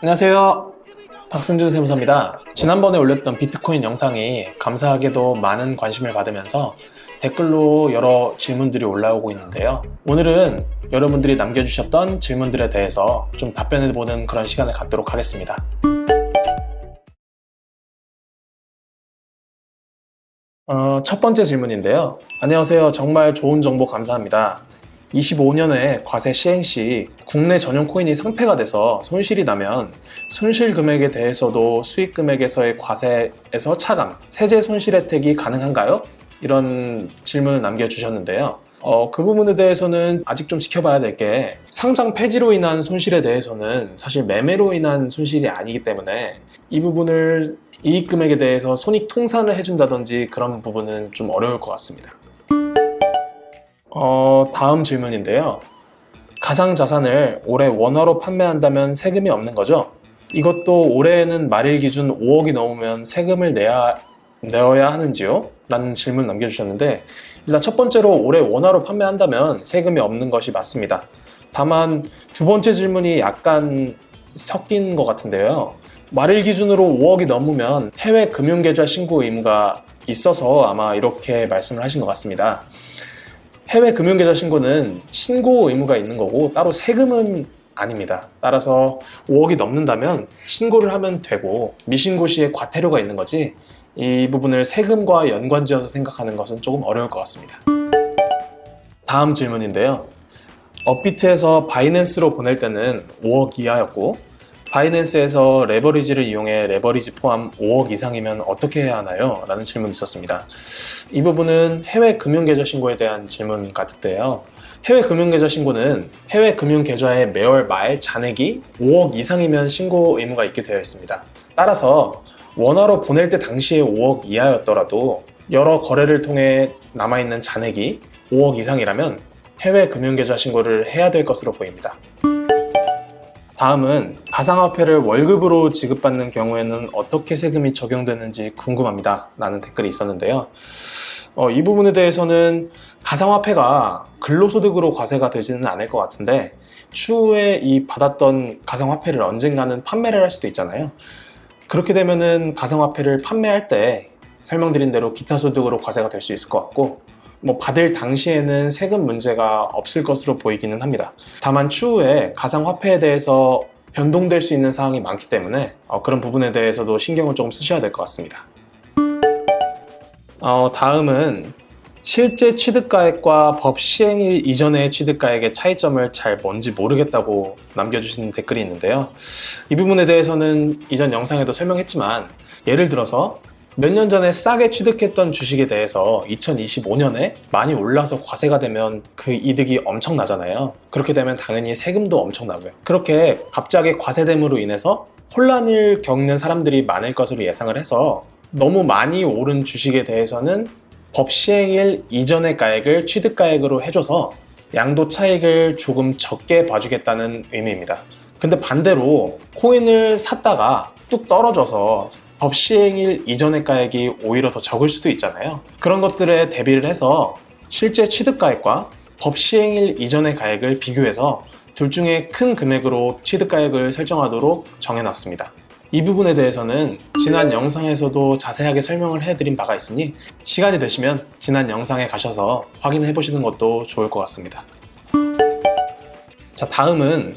안녕하세요. 박승준 세무사입니다. 지난번에 올렸던 비트코인 영상이 감사하게도 많은 관심을 받으면서 댓글로 여러 질문들이 올라오고 있는데요. 오늘은 여러분들이 남겨주셨던 질문들에 대해서 좀 답변해보는 그런 시간을 갖도록 하겠습니다. 첫 번째 질문인데요. 안녕하세요. 정말 좋은 정보 감사합니다. 25년에 과세 시행 시 국내 전용 코인이 상폐가 돼서 손실이 나면 손실 금액에 대해서도 수익 금액에서의 과세에서 차감, 세제 손실 혜택이 가능한가요? 이런 질문을 남겨주셨는데요. 그 부분에 대해서는 아직 좀 지켜봐야 될 게, 상장 폐지로 인한 손실에 대해서는 사실 매매로 인한 손실이 아니기 때문에 이 부분을 이익 금액에 대해서 손익 통산을 해준다든지 그런 부분은 좀 어려울 것 같습니다. 다음 질문인데요. 가상자산을 올해 원화로 판매한다면 세금이 없는 거죠? 이것도 올해에는 말일 기준 5억이 넘으면 세금을 내어야 하는지요? 라는 질문 남겨주셨는데, 일단 첫 번째로 올해 원화로 판매한다면 세금이 없는 것이 맞습니다. 다만 두 번째 질문이 약간 섞인 것 같은데요. 말일 기준으로 5억이 넘으면 해외 금융계좌 신고 의무가 있어서 아마 이렇게 말씀을 하신 것 같습니다. 해외 금융계좌 신고는 신고 의무가 있는 거고 따로 세금은 아닙니다. 따라서 5억이 넘는다면 신고를 하면 되고 미신고 시에 과태료가 있는 거지, 이 부분을 세금과 연관지어서 생각하는 것은 조금 어려울 것 같습니다. 다음 질문인데요. 업비트에서 바이낸스로 보낼 때는 5억 이하였고 바이낸스에서 레버리지를 이용해 레버리지 포함 5억 이상이면 어떻게 해야 하나요? 라는 질문이 있었습니다. 이 부분은 해외 금융계좌 신고에 대한 질문 같은데요. 해외 금융계좌 신고는 해외 금융계좌의 매월 말 잔액이 5억 이상이면 신고 의무가 있게 되어 있습니다. 따라서 원화로 보낼 때 당시에 5억 이하였더라도 여러 거래를 통해 남아있는 잔액이 5억 이상이라면 해외 금융계좌 신고를 해야 될 것으로 보입니다. 다음은 가상화폐를 월급으로 지급받는 경우에는 어떻게 세금이 적용되는지 궁금합니다. 라는 댓글이 있었는데요. 이 부분에 대해서는 가상화폐가 근로소득으로 과세가 되지는 않을 것 같은데, 추후에 이 받았던 가상화폐를 언젠가는 판매를 할 수도 있잖아요. 그렇게 되면은 가상화폐를 판매할 때 설명드린 대로 기타 소득으로 과세가 될 수 있을 것 같고, 받을 당시에는 세금 문제가 없을 것으로 보이기는 합니다. 다만 추후에 가상화폐에 대해서 변동될 수 있는 사항이 많기 때문에 그런 부분에 대해서도 신경을 조금 쓰셔야 될 것 같습니다. 다음은 실제 취득가액과 법 시행일 이전의 취득가액의 차이점을 잘 뭔지 모르겠다고 남겨주신 댓글이 있는데요. 이 부분에 대해서는 이전 영상에도 설명했지만, 예를 들어서 몇 년 전에 싸게 취득했던 주식에 대해서 2025년에 많이 올라서 과세가 되면 그 이득이 엄청나잖아요. 그렇게 되면 당연히 세금도 엄청나고요. 그렇게 갑자기 과세됨으로 인해서 혼란을 겪는 사람들이 많을 것으로 예상을 해서 너무 많이 오른 주식에 대해서는 법 시행일 이전의 가액을 취득가액으로 해줘서 양도 차익을 조금 적게 봐주겠다는 의미입니다. 근데 반대로 코인을 샀다가 뚝 떨어져서 법 시행일 이전의 가액이 오히려 더 적을 수도 있잖아요. 그런 것들에 대비를 해서 실제 취득가액과 법 시행일 이전의 가액을 비교해서 둘 중에 큰 금액으로 취득가액을 설정하도록 정해놨습니다. 이 부분에 대해서는 지난 영상에서도 자세하게 설명을 해드린 바가 있으니 시간이 되시면 지난 영상에 가셔서 확인해 보시는 것도 좋을 것 같습니다. 자, 다음은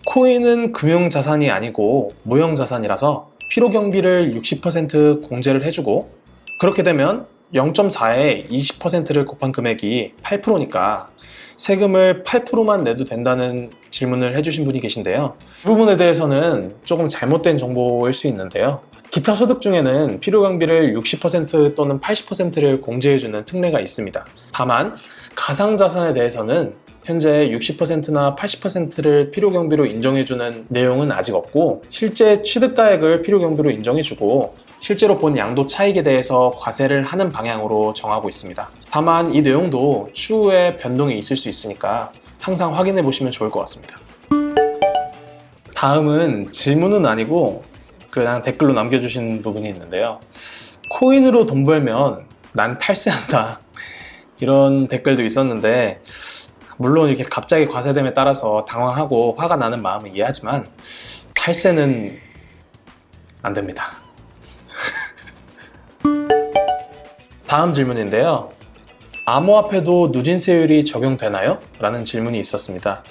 코인은 금융자산이 아니고 무형자산이라서 필요경비를 60% 공제를 해주고, 그렇게 되면 0.4에 20%를 곱한 금액이 8%니까 세금을 8%만 내도 된다는 질문을 해주신 분이 계신데요. 이 부분에 대해서는 조금 잘못된 정보일 수 있는데요. 기타 소득 중에는 필요경비를 60% 또는 80%를 공제해주는 특례가 있습니다. 다만 가상자산에 대해서는 현재 60%나 80%를 필요경비로 인정해주는 내용은 아직 없고, 실제 취득가액을 필요경비로 인정해주고 실제로 본 양도 차익에 대해서 과세를 하는 방향으로 정하고 있습니다. 다만 이 내용도 추후에 변동이 있을 수 있으니까 항상 확인해 보시면 좋을 것 같습니다. 다음은 질문은 아니고 그냥 댓글로 남겨주신 부분이 있는데요. 코인으로 돈 벌면 난 탈세한다, 이런 댓글도 있었는데, 물론 이렇게 갑자기 과세됨에 따라서 당황하고 화가 나는 마음은 이해하지만 탈세는 안 됩니다. 다음 질문인데요. 암호화폐도 누진세율이 적용되나요? 라는 질문이 있었습니다.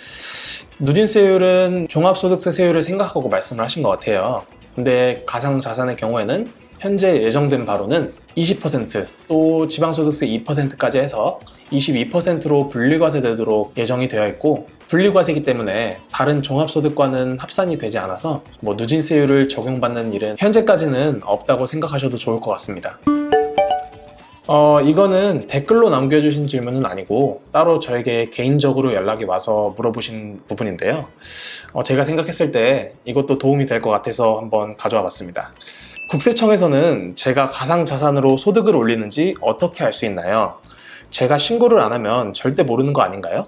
누진세율은 종합소득세율을 생각하고 말씀을 하신 것 같아요. 근데 가상자산의 경우에는 현재 예정된 바로는 20%, 또 지방소득세 2%까지 해서 22%로 분리과세되도록 예정이 되어 있고, 분리과세이기 때문에 다른 종합소득과는 합산이 되지 않아서 누진세율을 적용받는 일은 현재까지는 없다고 생각하셔도 좋을 것 같습니다. 이거는 댓글로 남겨주신 질문은 아니고 따로 저에게 개인적으로 연락이 와서 물어보신 부분인데요. 제가 생각했을 때 이것도 도움이 될 것 같아서 한번 가져와 봤습니다. 국세청에서는 제가 가상자산으로 소득을 올리는지 어떻게 알 수 있나요? 제가 신고를 안 하면 절대 모르는 거 아닌가요?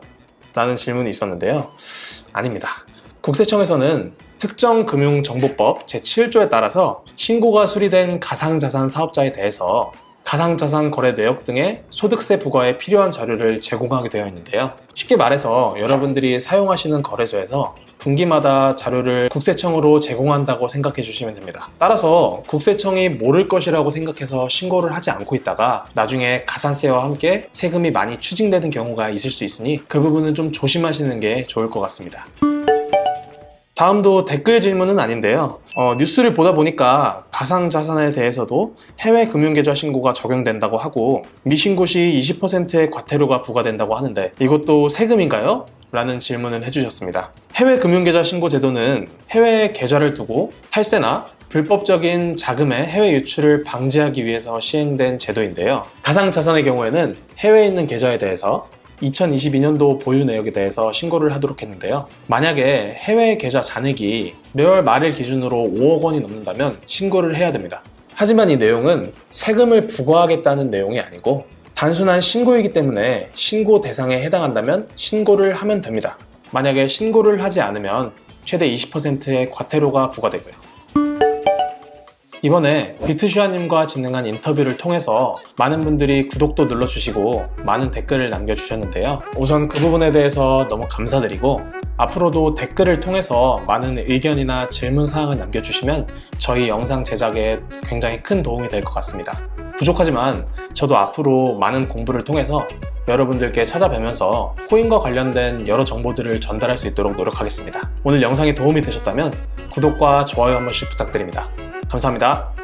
라는 질문이 있었는데요. 아닙니다. 국세청에서는 특정금융정보법 제7조에 따라서 신고가 수리된 가상자산 사업자에 대해서 가상자산 거래 내역 등의 소득세 부과에 필요한 자료를 제공하게 되어 있는데요. 쉽게 말해서 여러분들이 사용하시는 거래소에서 분기마다 자료를 국세청으로 제공한다고 생각해 주시면 됩니다. 따라서 국세청이 모를 것이라고 생각해서 신고를 하지 않고 있다가 나중에 가산세와 함께 세금이 많이 추징되는 경우가 있을 수 있으니 그 부분은 좀 조심하시는 게 좋을 것 같습니다. 다음도 댓글 질문은 아닌데요. 뉴스를 보다 보니까 가상자산에 대해서도 해외 금융계좌 신고가 적용된다고 하고 미신고 시 20%의 과태료가 부과된다고 하는데 이것도 세금인가요? 라는 질문을 해주셨습니다. 해외 금융계좌 신고 제도는 해외에 계좌를 두고 탈세나 불법적인 자금의 해외 유출을 방지하기 위해서 시행된 제도인데요. 가상자산의 경우에는 해외에 있는 계좌에 대해서 2022년도 보유 내역에 대해서 신고를 하도록 했는데요. 만약에 해외 계좌 잔액이 매월 말일 기준으로 5억 원이 넘는다면 신고를 해야 됩니다. 하지만 이 내용은 세금을 부과하겠다는 내용이 아니고 단순한 신고이기 때문에 신고 대상에 해당한다면 신고를 하면 됩니다. 만약에 신고를 하지 않으면 최대 20%의 과태료가 부과되고요. 이번에 비트슈아님과 진행한 인터뷰를 통해서 많은 분들이 구독도 눌러주시고 많은 댓글을 남겨주셨는데요. 우선 그 부분에 대해서 너무 감사드리고 앞으로도 댓글을 통해서 많은 의견이나 질문사항을 남겨주시면 저희 영상 제작에 굉장히 큰 도움이 될 것 같습니다. 부족하지만 저도 앞으로 많은 공부를 통해서 여러분들께 찾아뵈면서 코인과 관련된 여러 정보들을 전달할 수 있도록 노력하겠습니다. 오늘 영상이 도움이 되셨다면 구독과 좋아요 한 번씩 부탁드립니다. 감사합니다.